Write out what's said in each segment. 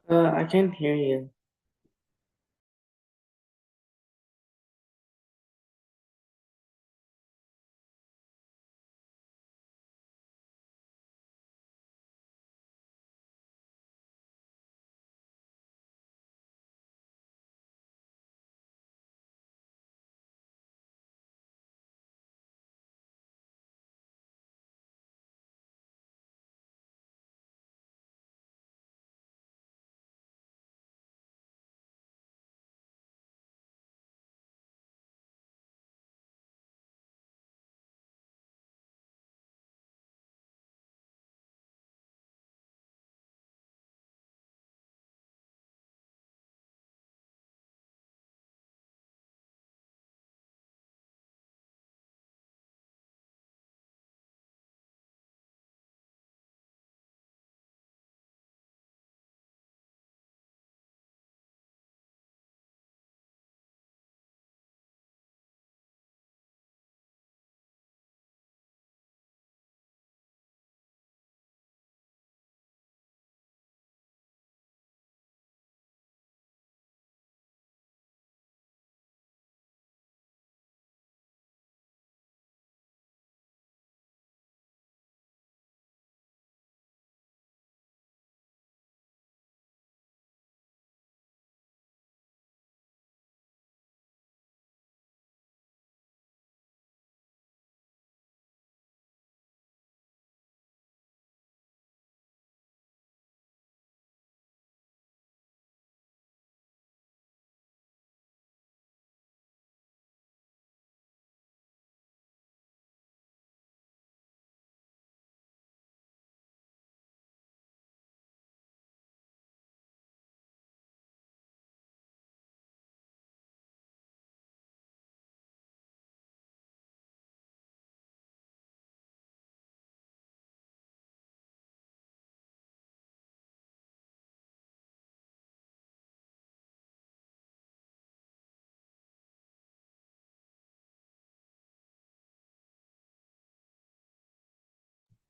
I can't hear you.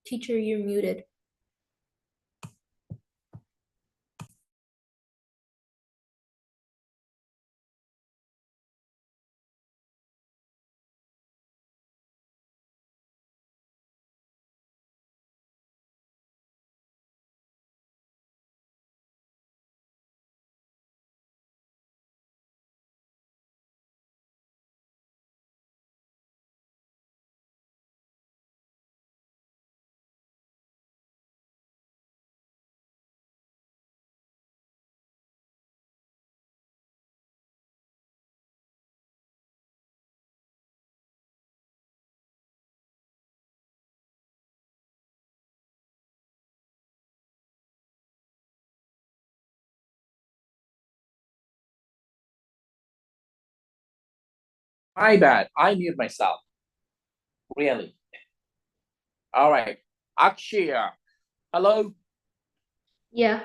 Teacher, you're muted. My bad. I mute myself. Really. All right. Akshaya. Hello. Yeah.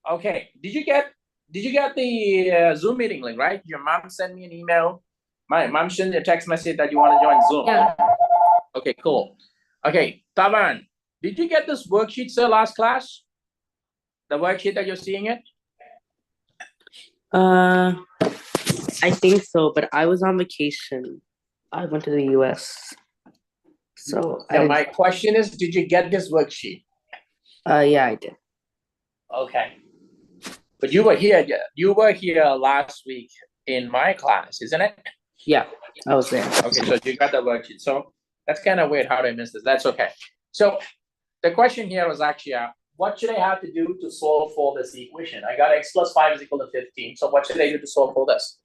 Okay. Did you get the Zoom meeting link, right? Your mom sent me an email. My mom sent me a text message that you want to join Zoom. Yeah. Okay, cool. Okay, Tavan, did you get this worksheet, sir, last class? The worksheet that you're seeing it? Uh, I think so, but I was on vacation. I went to the US. So I Yeah, didn't. my question is, did you get this worksheet? Yeah, I did. Okay. But you were here last week in my class, isn't it? Yeah, I was there. Okay, so you got the worksheet. So that's kind of weird. How did I miss this? That's okay. So the question here was actually, what should I have to do to solve for this equation? I got x plus 5 is equal to 15. So what should I do to solve for this?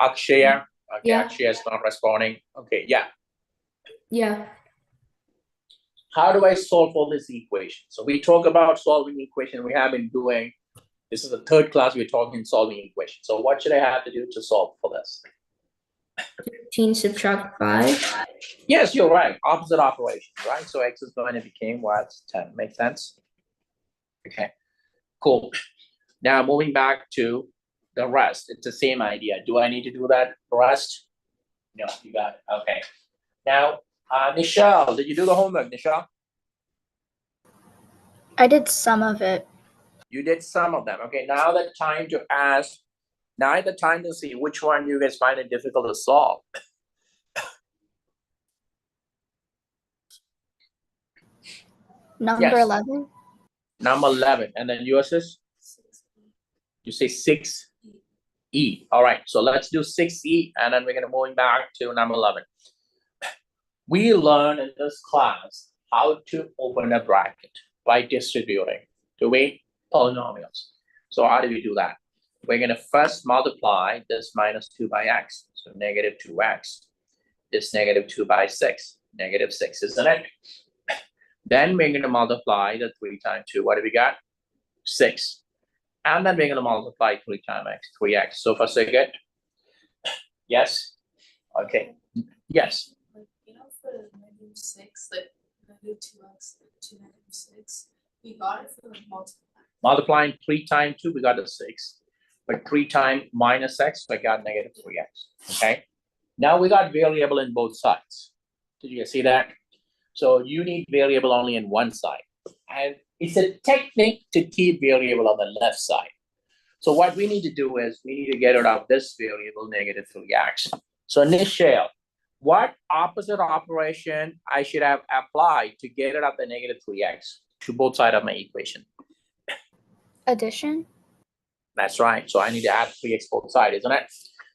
Akshaya. Okay, Yeah. Akshaya is not responding. Okay, yeah. Yeah. How do I solve for this equation? So we talk about solving equation. We have been doing, this is the third class we're talking solving equation. So what should I have to do to solve for this? 15 subtract 5. Yes, you're right. Opposite operation, right? So x is going to become what? 10. Makes sense? Okay, cool. Now moving back to the rest. It's the same idea. Do I need to do that rest? No, you got it. Okay. Now, Nichelle, did you do the homework, Nichelle? I did some of it. You did some of them. Okay, now the time to ask. Now the time to see which one you guys find it difficult to solve. Number Yes. 11. Number 11, and then yours is? You say 6E. All right, so let's do 6E, and then we're gonna moving back to number 11. We learned in this class how to open a bracket by distributing to weight polynomials. So how do we do that? We're gonna first multiply this minus 2 by x, so negative 2x. This negative 2 by 6, negative 6, isn't it? Then we're gonna multiply the 3 times 2. What do we got? 6. And then we're gonna multiply 3 times x, 3x. So far so good? Yes? Okay. Yes. Like, you know, for negative 6, like negative 2x to negative 6, we got it for like multiplying. Multiplying 3 times 2, we got a 6. But 3 times minus x, we got negative 3x. Okay. Now we got variable in both sides. Did you guys see that? So you need variable only in one side. And it's a technique to keep variable on the left side. So what we need to do is we need to get rid of this variable, negative 3x. So Nichelle, what opposite operation I should have applied to get rid of the negative 3x to both sides of my equation? Addition. That's right. So I need to add 3x both sides, isn't it?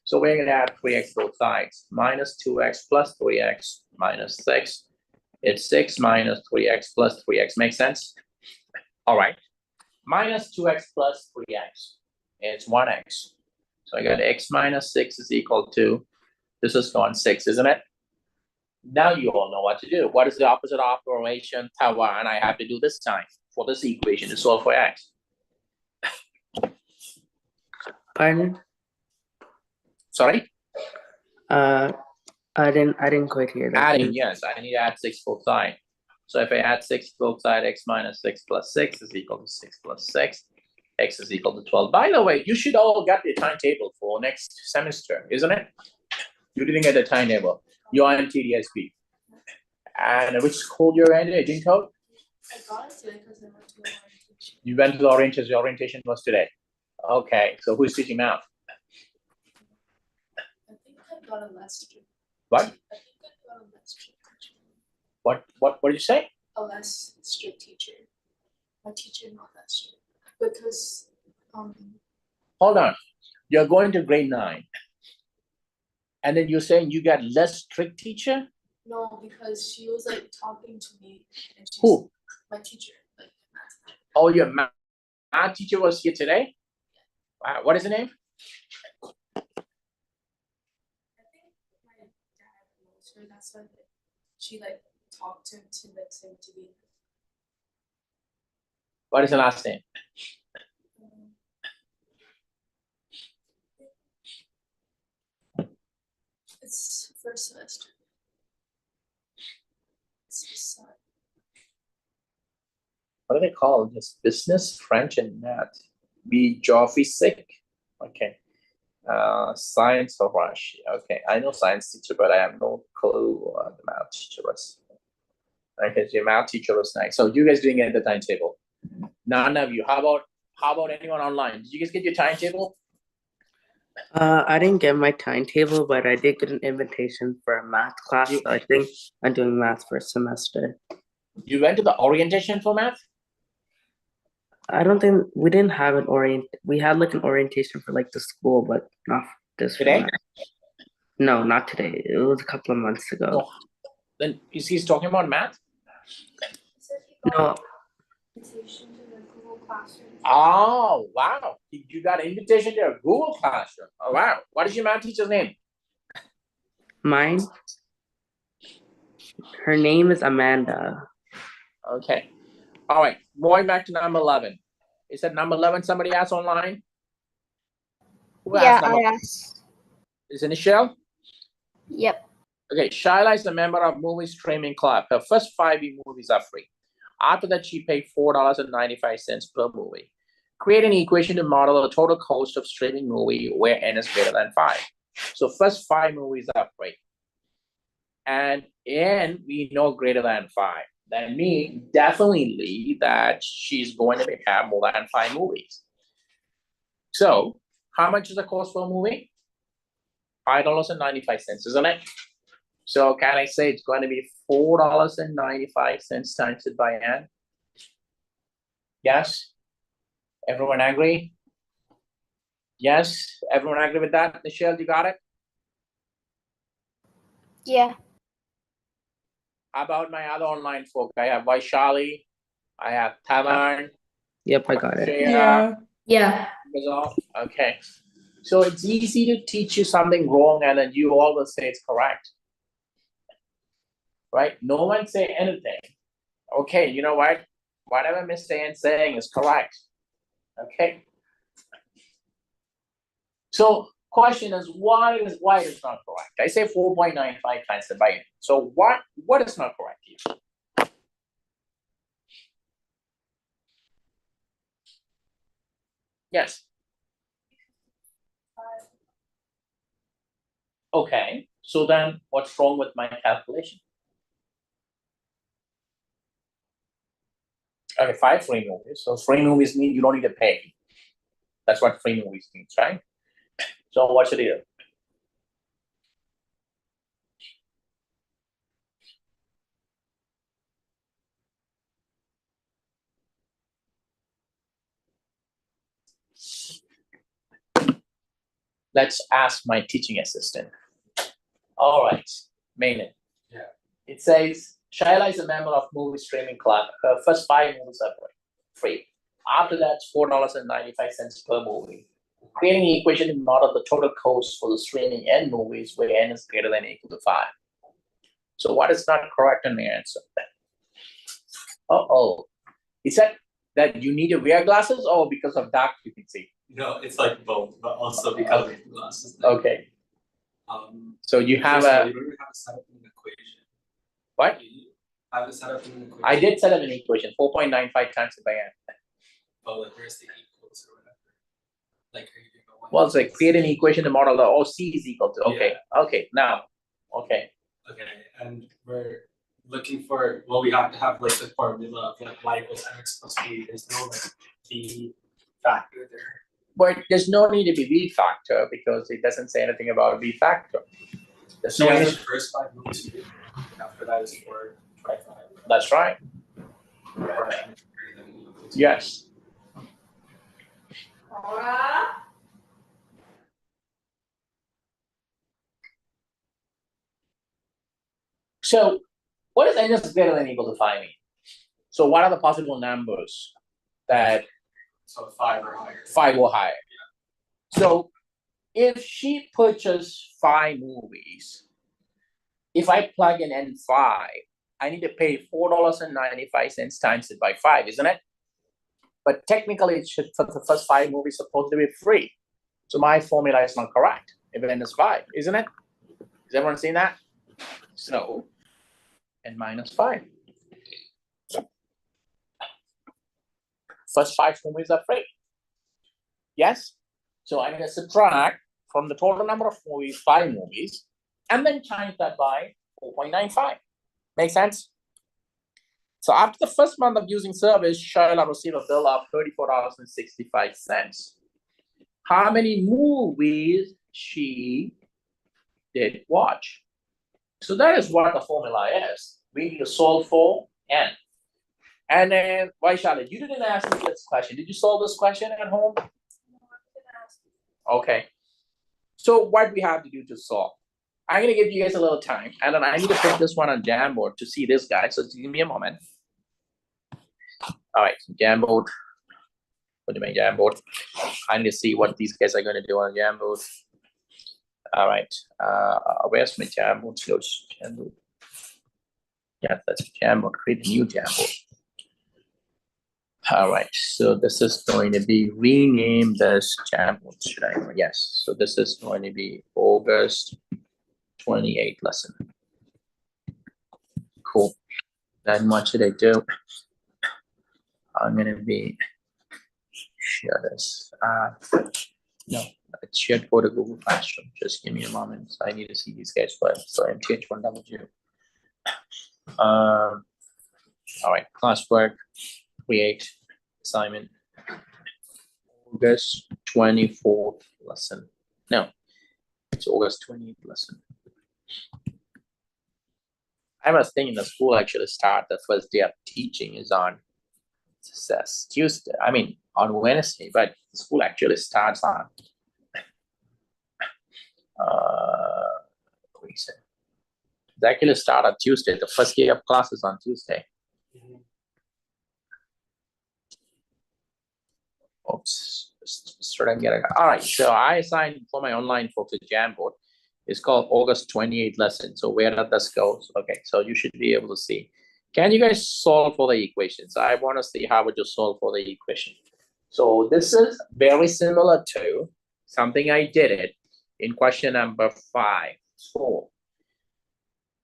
So we're going to add 3x both sides. Minus 2x plus 3x minus 6. It's 6 minus 3x plus 3x. Make sense? All right. Minus 2x plus 3x. It's 1x. So I got x minus 6 is equal to, this is gone 6, isn't it? Now you all know what to do. What is the opposite operation, Tawa, and I have to do this time for this equation to solve for x? Pardon? Sorry? I didn't quite hear that. Adding, yes, I need to add 6 both sides. So if I add 6 both sides, x minus 6 plus 6 is equal to 6 plus 6. X is equal to 12. By the way, you should all get the timetable for next semester, isn't it? You didn't get the timetable. You're in TDSP. And which school you're in, Aging Code? I got it today because I went to the orientation. You went to the orientation. The orientation was today. Okay, so who's teaching math? I think I got a less strict. What? I think I got a less strict teacher. What did you say? A less strict teacher. My teacher not that strict. Because Hold on. You're going to grade 9. And then you're saying you got less strict teacher? no, because she was like talking to me and she's Who? my teacher, like math teacher. Oh, your math teacher was here today? Wow, what is the name? I think my dad knows her, that's why like, she like talked to him to like say to be What is the last name? it's first semester. It's just What do they call this? Business, French, and math. Be Joffrey sick. Okay. Science or Rush. Okay, I know science teacher, but I have no clue what the math teacher was. Okay, so your math teacher was nice. So you guys didn't get the timetable. None of you. How about anyone online? Did you guys get your timetable? I didn't get my timetable, but I did get an invitation for a math class. So I think I'm doing math for a semester. You went to the orientation for math? I don't think we didn't have we had like an orientation for like the school, but not this Today? math. No, not today. It was a couple of months ago. Oh, then he's talking about math? No, invitation to the Google Classroom. Oh, wow. You got an invitation to a Google Classroom. Oh, wow. What is your math teacher's name? mine. Her name is Amanda. Okay. All right. Going back to number 11. Is that number 11 somebody asked online? Who Yeah, asked number? I asked. Is it Michelle? Yep. Okay. Shyla is a member of Movie Streaming Club. Her first 5 movies are free. After that, she paid $4.95 per movie. Create an equation to model the total cost of streaming movie where n is greater than 5. So first 5 movies are free. And n we know greater than 5. that means definitely that she's going to have more than 5 movies. So how much is the cost for a movie? $5.95, isn't it? So can I say it's going to be $4.95 times it by n? Yes? Everyone agree? Yes? Everyone agree with that? Michelle, you got it? Yeah. How about my other online folk? I have Vaishali, I have Taman, Yep, I got it. Shreya, Yeah. Gazal. Okay. So it's easy to teach you something wrong and then you always say it's correct. Right? No one say anything. Okay, you know what? Whatever Miss An's saying is correct. Okay. So question is why it is not correct? I say 4.95 times the by. So what is not correct here? Yes. Okay. So then what's wrong with my calculation? Okay, 5 free movies. So free movies mean you don't need to pay. That's what free movies means, right? So what should I do? Let's ask my teaching assistant. All right, Maynard. Yeah. It says Shaila is a member of movie streaming club. Her first 5 movies are free. After that, it's $4.95 per movie. Creating an equation in order the total cost for the streaming and movies where n is greater than or equal to 5. So what is not correct in the answer? Uh-oh. Is that you need a rear glasses or because of dark you can see? No, it's like both, but also because of the glasses. Okay. So you have first of all, a you don't even have to set up an equation. what? You have it set up in an equation. I did set up an equation, 4.95 times it by n. But like, where's the equals or whatever? Like, are you gonna go? Well, it's like create an equation to model the C is equal to. Okay. Okay. Now. Okay. Okay, and we're looking for, well, we have to have like the formula of like y equals mx plus b. There's no like b factor there. But there's no need to be B factor because it doesn't say anything about B factor. There's So no the need- first 5 movies you did, after that is 4.25. That's right. Yes. So what is n is greater than or equal to 5 mean? So what are the possible numbers that So 5 or higher. 5 or higher? So if she purchased 5 movies, if I plug in N5, I need to pay $4.95 times it by 5, isn't it? But technically, it should for the first 5 movies supposed to be free. So my formula is not correct. If n is 5, isn't it? Has everyone seen that? So n minus 5. First 5 movies are free. Yes? So I'm going to subtract from the total number of movies, 5 movies, and then times that by 4.95. Make sense? So after the first month of using service, Shaila received a bill of $34.65. How many movies she did watch? So that is what the formula is. We need to solve for n. And then, Vaishali, you didn't ask me this question. Did you solve this question at home? Okay. So what we have to do to solve? I'm gonna give you guys a little time, and then I need to put this one on Jamboard to see this guy. So give me a moment. All right, Jamboard. Put my Jamboard. I need to see what these guys are gonna do on Jamboard. All right. Where's my Jamboard? Jamboard. Yeah, that's Jamboard. Create a new Jamboard. All right, so this is going to be renamed as Jamboard. Should I? Yes. So this is going to be August 28th lesson. Cool. Then what should I do? I'm gonna be share this. No, it should go to Google Classroom. Just give me a moment. I need to see these guys first. So MTH1W. All right, classwork, create assignment. August 24th lesson. No, it's August 28th lesson. I was thinking the school actually start the first day of teaching is on Tuesday. I mean on Wednesday, but the school actually starts on what do you say? They actually start on Tuesday. The first day of class is on Tuesday. Oops, starting getting. All right, so I assigned for my online focus Jamboard. It's called August 28th lesson. So where does this go? Okay, so you should be able to see. Can you guys solve for the equations? I want to see how would you solve for the equation. So this is very similar to something I did it in question number 5. So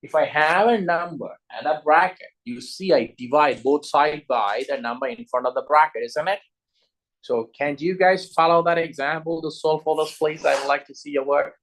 if I have a number and a bracket, you see I divide both sides by the number in front of the bracket, isn't it? So can you guys follow that example to solve for this, please? I would like to see your work.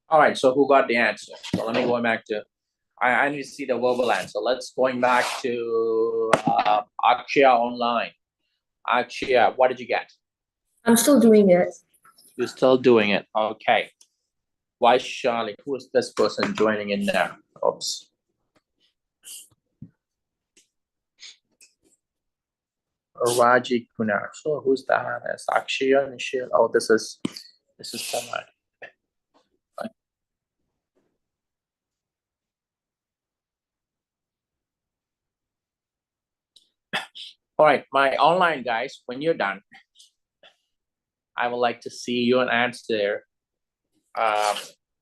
All right, so who got the answer? So let me go back to, I need to see the verbal answer. Let's going back to Akshaya online. Akshaya, what did you get? I'm still doing it. You're still doing it, okay. Why Charlie? Who is this person joining in there? Oops. Raji Kunar. So who's that? That's Akshaya, Michelle. Oh, this is someone. All right, my online guys, when you're done, I would like to see your answer.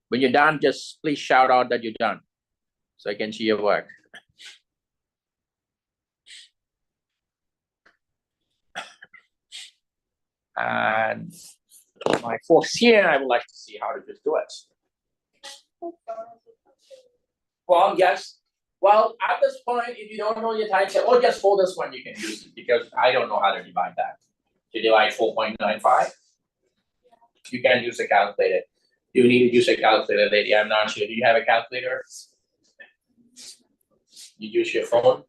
When you're done, just please shout out that you're done so I can see your work. And my folks here, I would like to see how to just do it. Well, yes. Well, at this point, if you don't know your timetable, or just for this one, you can use it because I don't know how to divide that. To divide 4.95, you can use a calculator. You need to use a calculator, lady. I'm not sure. Do you have a calculator? You use your phone?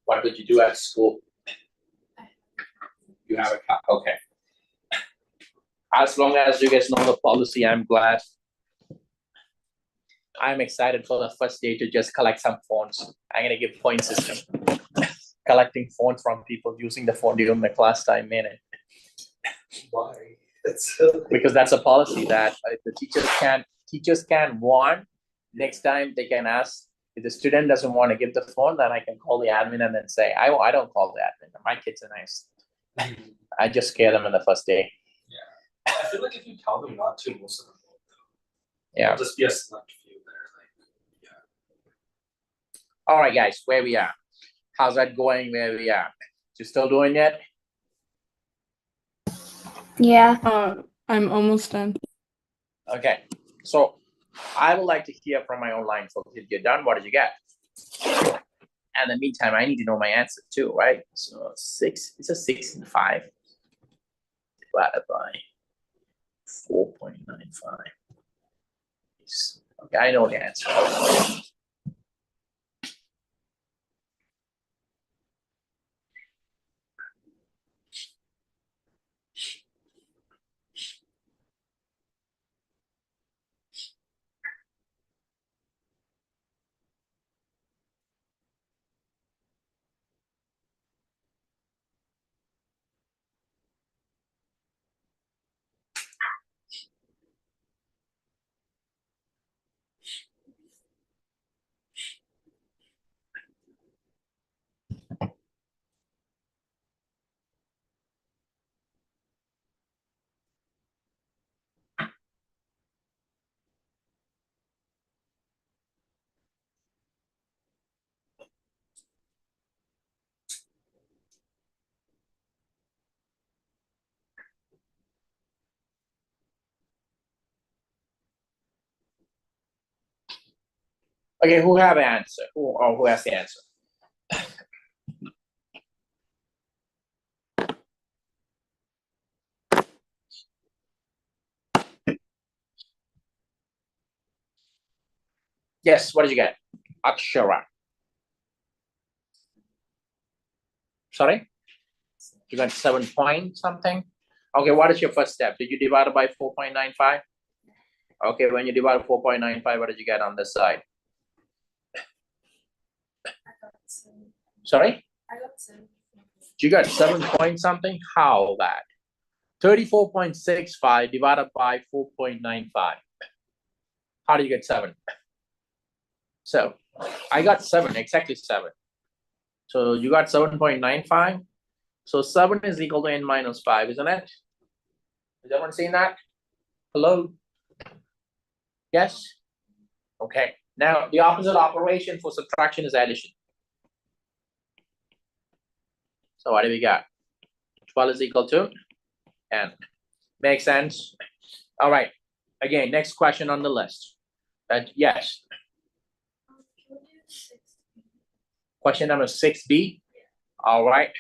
What did you do at school? You have a okay. As long as you guys know the policy, I'm glad. I'm excited for the first day to just collect some phones. I'm gonna give point system. Collecting phones from people using the phone during the class time minute. Why? Because that's a policy that the teachers can warn. Next time they can ask, if the student doesn't want to give the phone, then I can call the admin and then say, I don't call the admin. My kids are nice. I just scare them in the first day. I feel like if you tell them not to, most of them will. Yeah. There'll just be a select few that are like, All right, guys, where we are? How's that going? Where we are? You still doing it? Yeah. I'm almost done. Okay, so I would like to hear from my online folks. If you're done, what did you get? And in the meantime, I need to know my answer too, right? So 6, it's a 6 and 5 divided by 4.95. Okay, I know the answer. Okay, who have an answer? Who has the answer? Yes, what did you get? Akshara. Sorry? You got 7 point something? Okay, what is your first step? Did you divide it by 4.95? Okay, when you divide 4.95, what did you get on this side? I got 7. Sorry? I got 7. You got 7 point something? How that? 34.65 divided by 4.95. How do you get 7? So I got 7, exactly 7. So you got 7.95. So 7 is equal to n minus 5, isn't it? Is everyone seeing that? Hello? Yes? Okay. Now the opposite operation for subtraction is addition. So what do we got? 12 is equal to n. Makes sense? All right. Again, next question on the list. Yes. Can we do 6? Question number 6B. All right.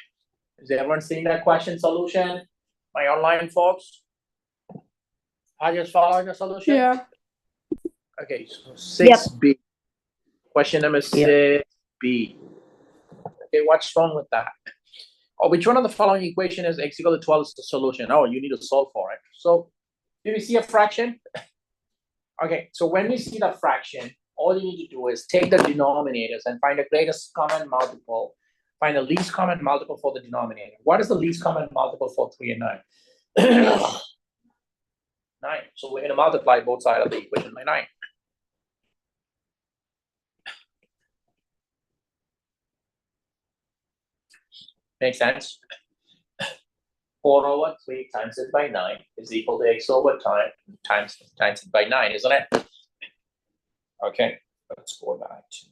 Is everyone seeing that question solution? My online folks? I just following the solution? Yeah. Okay, so 6B. Question number 6B. Okay, what's wrong with that? Oh, which one of the following equation is x equal to 12 is the solution? Oh, you need to solve for it. So, do we see a fraction? Okay, so when we see the fraction, all you need to do is take the denominators and find the greatest common multiple. Find the least common multiple for the denominator. What is the least common multiple for 3 and 9? 9. So we're going to multiply both sides of the equation by 9. Makes sense? 4 over 3 times it by 9 is equal to x over time times it by 9, isn't it? Okay, let's go back to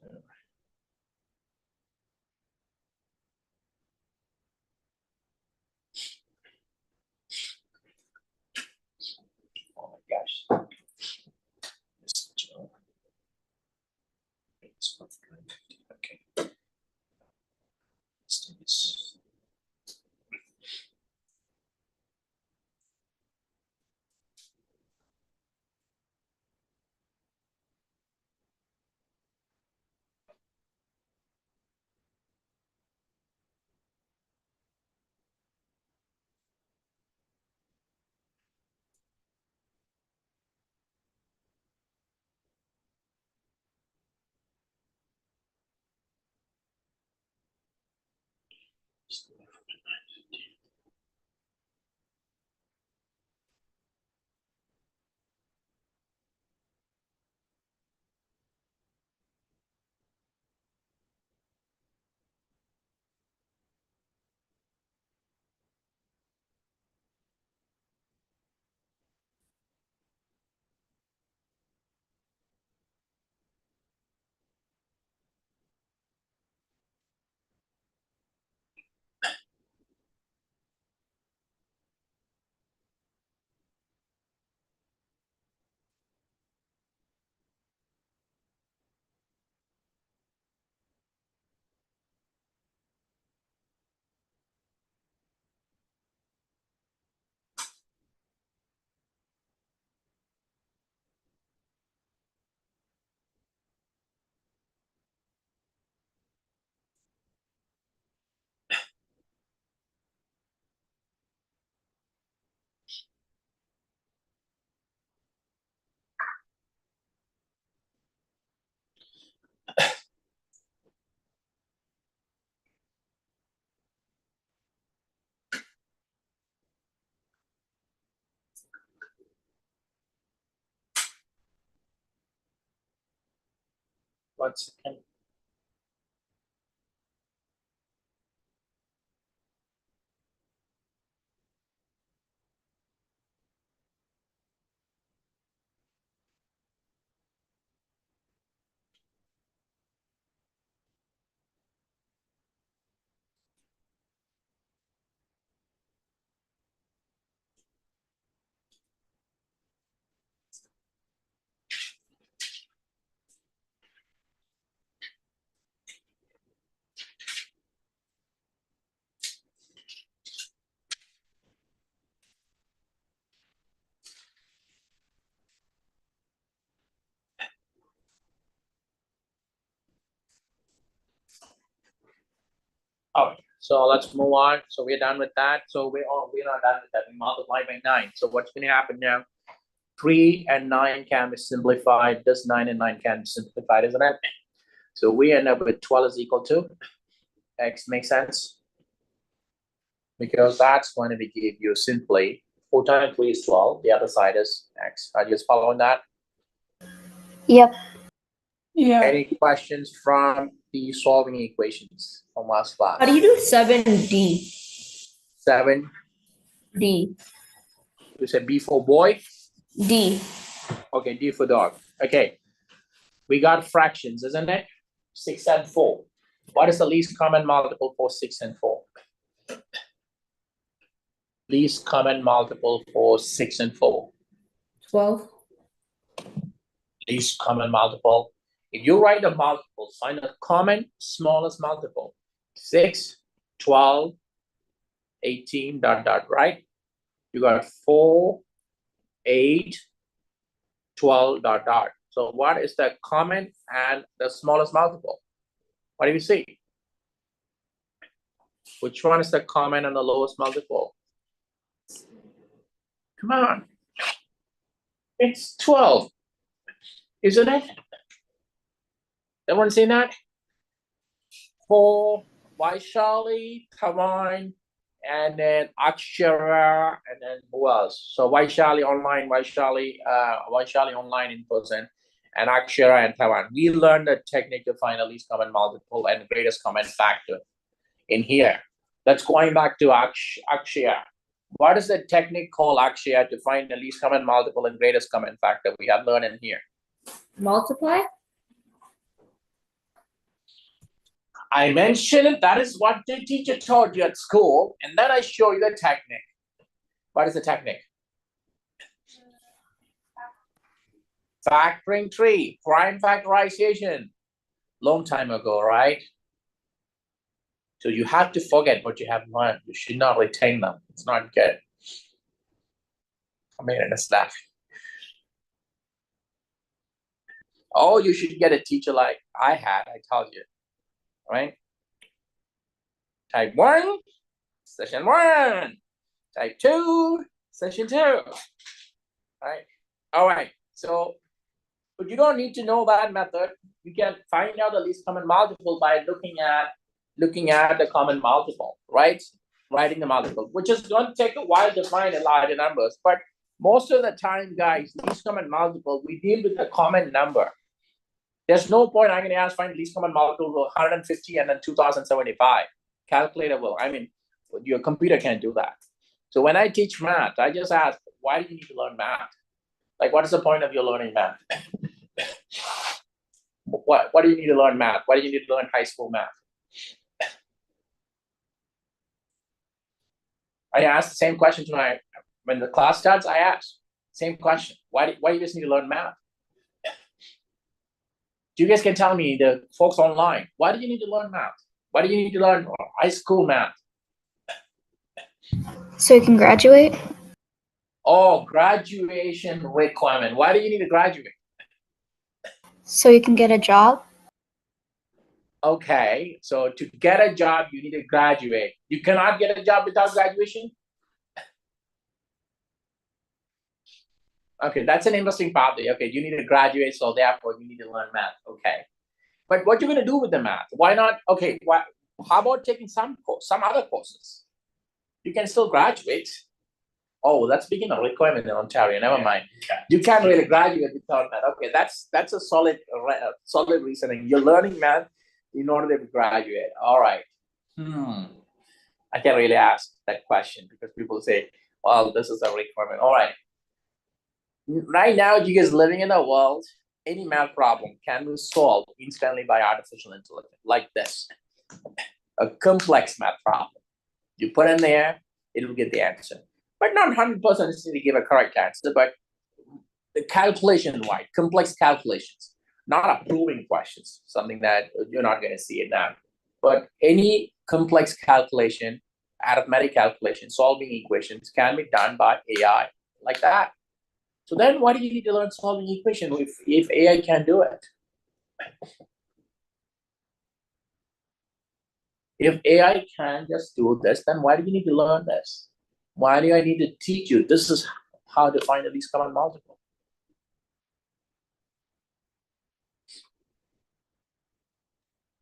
oh my gosh. Okay. Let's do this. 1 second. Oh, so let's move on. So we're done with that. So we're not done with that. We multiply by 9. So what's going to happen now? 3 and 9 can be simplified. This 9 and 9 can be simplified, isn't it? So we end up with 12 is equal to x. Makes sense? Because that's going to be give you simply 4 times 3 is 12. The other side is x. Are you just following that? Yep. Yeah. Any questions from the solving equations from last class? How do you do 7D? 7. D. You said B for boy? D. Okay, D for dog. Okay. We got fractions, isn't it? 6 and 4. What is the least common multiple for 6 and 4? Least common multiple for 6 and 4. 12. Least common multiple. If you write a multiple, find a common smallest multiple. 6, 12, 18, ... right? You got 4, 8, 12, ... So what is the common and the smallest multiple? What do you see? Which one is the common and the lowest multiple? Come on. It's 12. Isn't it? Everyone seen that? For Vaishali, Tavan, and then Akshara, and then who else? So Vaishali online, Vaishali online in person, and Akshara and Tavan. We learned the technique to find the least common multiple and the greatest common factor in here. Let's going back to Akshaya. What is the technique called, Akshaya, to find the least common multiple and greatest common factor we have learned in here? Multiply? I mentioned it. That is what the teacher taught you at school, and then I show you the technique. What is the technique? Factoring tree, prime factorization. Long time ago, right? So you have to forget what you have learned. You should not retain them. It's not good. I mean, it's laughing. Oh, you should get a teacher like I had, I told you. Right? Type 1, session 1. Type 2, session 2. Right? All right. So, but you don't need to know that method. You can find out the least common multiple by looking at the common multiple, right? Writing the multiple, which is going to take a while to find a lot of numbers. But most of the time, guys, least common multiple, we deal with a common number. There's no point I'm going to ask find least common multiple of 150 and then 2075. Calculator will. I mean, your computer can't do that. So when I teach math, I just ask, why do you need to learn math? Like, what is the point of your learning math? What do you need to learn math? Why do you need to learn high school math? I ask the same question to when the class starts, I ask, same question. Why do you just need to learn math? You guys can tell me, the folks online, why do you need to learn math? Why do you need to learn high school math? So you can graduate? Oh, graduation requirement. Why do you need to graduate? So you can get a job? Okay, so to get a job, you need to graduate. You cannot get a job without graduation? Okay, that's an interesting pathway. Okay, you need to graduate, so therefore you need to learn math. Okay, but what you're going to do with the math? Why not? Okay, how about taking some other courses? You can still graduate. Oh, that's being a requirement in Ontario, never Yeah, mind. yeah. You can't really graduate without math. Okay, that's a solid reasoning. You're learning math in order to graduate. All right. I can't really ask that question because people say, well, this is a requirement. All right. Right now, you guys living in a world, any math problem can be solved instantly by artificial intelligence, like this. A complex math problem. You put in there, it will get the answer. But not 100% to give a correct answer, but the calculation-wise, complex calculations, not a proving questions, something that you're not going to see it now. But any complex calculation, arithmetic calculation, solving equations can be done by AI like that. So then why do you need to learn solving equation if AI can do it? If AI can just do this, then why do you need to learn this? Why do I need to teach you? This is how to find the least common multiple.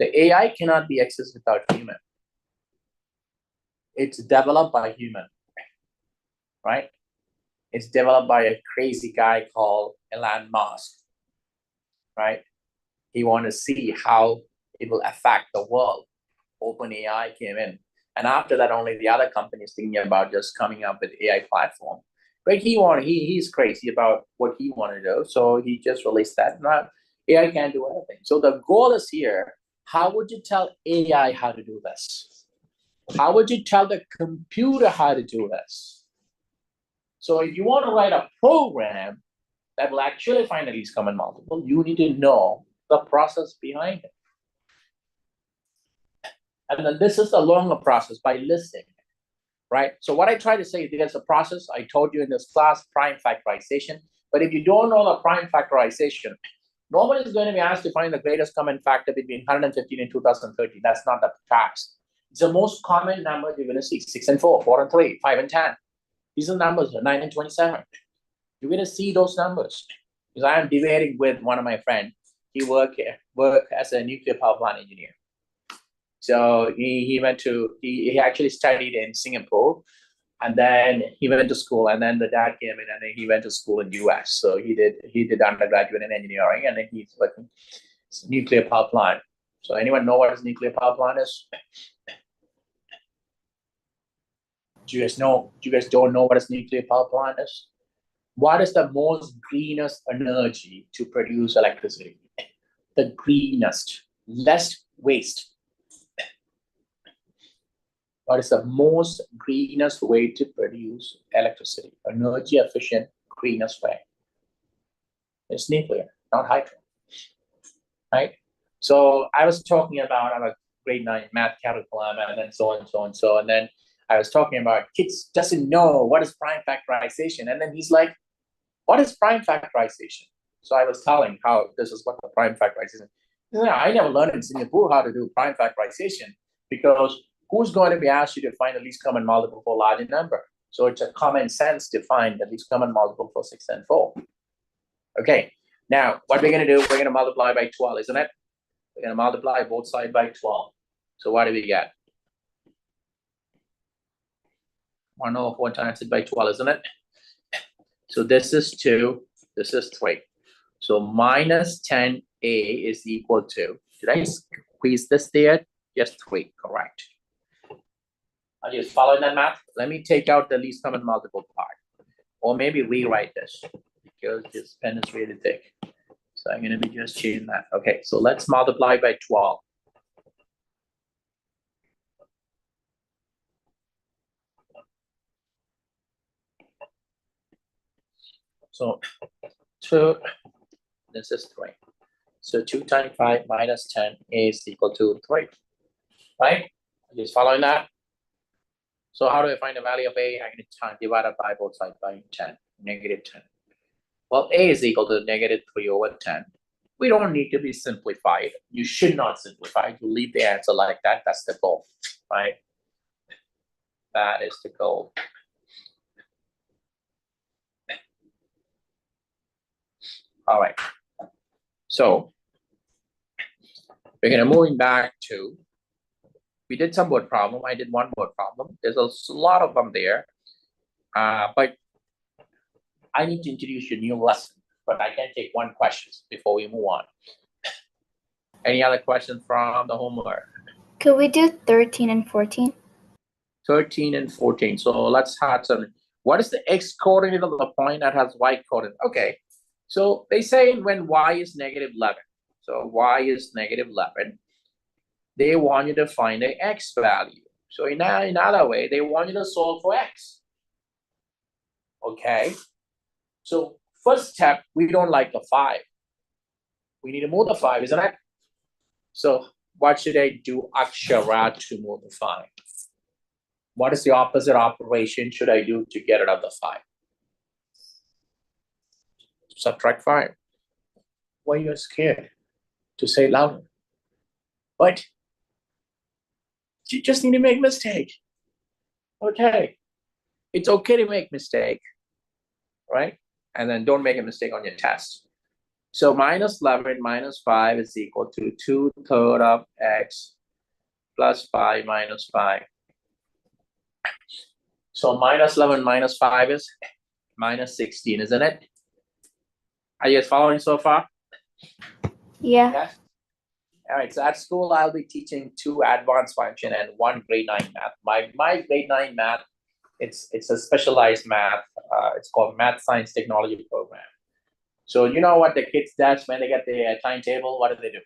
The AI cannot be accessed without human. It's developed by human, right? It's developed by a crazy guy called Elon Musk, right? He wanted to see how it will affect the world. OpenAI came in. And after that, only the other companies thinking about just coming up with AI platform. But he's crazy about what he wanted to do. So he just released that. Now, AI can't do anything. So the goal is here, how would you tell AI how to do this? How would you tell the computer how to do this? So if you want to write a program that will actually find the least common multiple, you need to know the process behind it. And then this is a longer process by listing, right? So what I try to say, there's a process, I told you in this class, prime factorization. But if you don't know the prime factorization, nobody is going to be asked to find the greatest common factor between 115 and 2030. That's not the task. It's the most common number you're going to see, 6 and 4, 4 and 3, 5 and 10. These are numbers, 9 and 27. You're going to see those numbers. Because I am debating with one of my friends. He worked as a nuclear power plant engineer. So he actually studied in Singapore, and then he went to school, and then the dad came in, and then he went to school in US. So he did undergraduate in engineering, and then he's working nuclear power plant. So anyone know what a nuclear power plant is? Do you guys know? Do you guys don't know what a nuclear power plant is? What is the most greenest energy to produce electricity? The greenest, less waste. What is the most greenest way to produce electricity? Energy efficient, greenest way. It's nuclear, not hydro. Right? So I was talking about our grade 9 math curriculum and then so on. And then I was talking about kids doesn't know what is prime factorization. And then he's like, what is prime factorization? So I was telling how this is what the prime factorization is. Yeah, I never learned in Singapore how to do prime factorization because who's going to be asked you to find the least common multiple for a larger number? So it's a common sense to find the least common multiple for 6 and 4. Okay, now what we're going to do, we're going to multiply by 12, isn't it? We're going to multiply both sides by 12. So what do we get? 1 over 4 times it by 12, isn't it? So this is 2, this is 3. So minus 10a is equal to, did I squeeze this there? Yes, 3, correct. Are you following that math? Let me take out the least common multiple part. Or maybe rewrite this because this pen is really thick. So I'm going to be just changing that. Okay, so let's multiply by 12. So 2, this is 3. So 2 times 5 minus 10 is equal to 3. Right? Are you following that? So how do I find the value of a? I'm going to divide it by both sides by 10, negative 10. Well, a is equal to negative 3 over 10. We don't need to be simplified. You should not simplify. You leave the answer like that. That's the goal, right? That is the goal. All right. So we're going to moving back to, we did some word problem. I did one word problem. There's a lot of them there. But I need to introduce you a new lesson, but I can take one question before we move on. Any other questions from the homework? Could we do 13 and 14? 13 and 14. So let's have some. What is the x coordinate of the point that has y coordinate? Okay. So they say when y is negative 11. So y is negative 11. They want you to find the x value. So in another way, they want you to solve for x. Okay. So first step, we don't like the 5. We need to move the 5, isn't it? So what should I do akshara to move the 5? What is the opposite operation should I do to get rid of the 5? Subtract 5. Why you're scared to say louder? But you just need to make mistake. Okay. It's okay to make mistake, right? And then don't make a mistake on your test. So minus 11 minus 5 is equal to 2/3 of x plus 5 minus 5. So minus 11 minus 5 is minus 16, isn't it? Are you guys following so far? Yeah. Yes. All right, so at school, I'll be teaching 2 advanced function and 1 grade 9 math. My grade 9 math, it's a specialized math. It's called Math Science Technology Program. So you know what the kids does when they get the timetable? What do they do?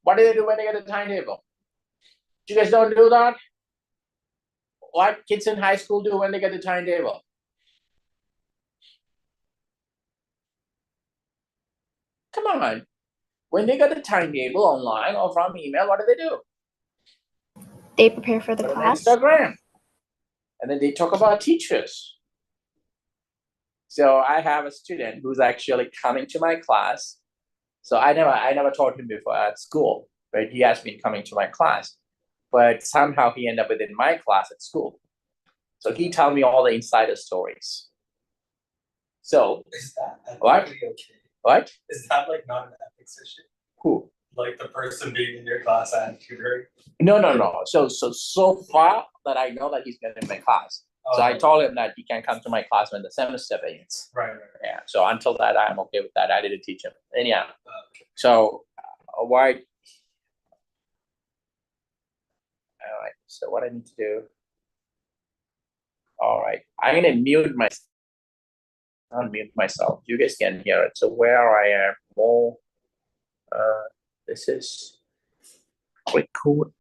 What do they do when they get the timetable? You guys don't do that? What kids in high school do when they get the timetable? Come on. When they get the timetable online or from email, what do? They prepare for the Put it on class. Instagram. And then they talk about teachers. So I have a student who's actually coming to my class. So I never taught him before at school, but he has been coming to my class. But somehow he ended up within my class at school. So he told me all the insider stories. So Is that What? ethically okay? what? Is that like not an ethics issue? Who? Like the person being in your class and tutoring? No. So far that I know that he's been in my class. So I told him that he can come to my class when the semester begins. Right. Yeah. So until that, I'm okay with that. I didn't teach him. Anyhow. Okay. So why? All right. So what I need to do? All right. I'm gonna unmute myself. You guys can hear it. So where I am more. This is quick code.